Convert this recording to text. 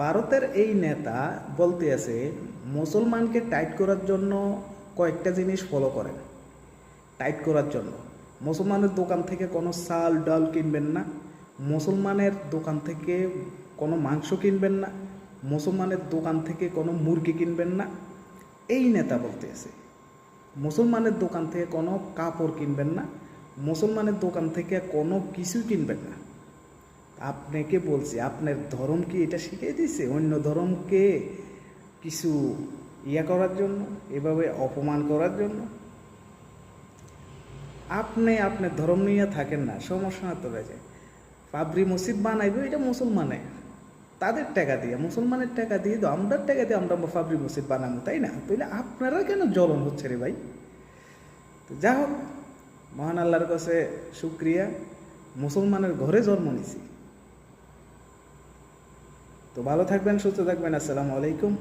ভারতের এই নেতা বলতে আছে মুসলমানকে টাইট করার জন্য কয়েকটা জিনিস ফলো করেন। টাইট করার জন্য মুসলমানের দোকান থেকে কোনো চাল ডাল কিনবেন না, মুসলমানের দোকান থেকে কোনো মাংস কিনবেন না, মুসলমানের দোকান থেকে কোনো মুরগি কিনবেন না। এই নেতা বলতে আছে মুসলমানের দোকান থেকে কোনো কাপড় কিনবেন না, মুসলমানের দোকান থেকে কোনো কিছু কিনবেন না। আপনাকে বলছি, আপনার ধর্ম কি এটা শিখিয়ে দিয়েছে অন্য ধর্মকে কিছু করার জন্য, এভাবে অপমান করার জন্য? আপনি আপনার ধর্ম নিয়ে থাকেন না, সমস্যা না তো রয়েছে। বাবরি মসজিদ বানাইবে এটা মুসলমানে, তাদের টাকা দিয়ে, মুসলমানের টাকা দিয়ে তো আমরা টাকা দিয়ে আমরা বাবরি মসজিদ বানাবো, তাই না? তাইলে আপনারা কেন জ্বলন হচ্ছে রে ভাই? তো যা হোক, মহান আল্লাহর কাছে শুক্রিয়া, মুসলমানের ঘরে জন্ম নিছি। তো ভালো থাকবেন, সুস্থ থাকবেন। আসসালামু আলাইকুম।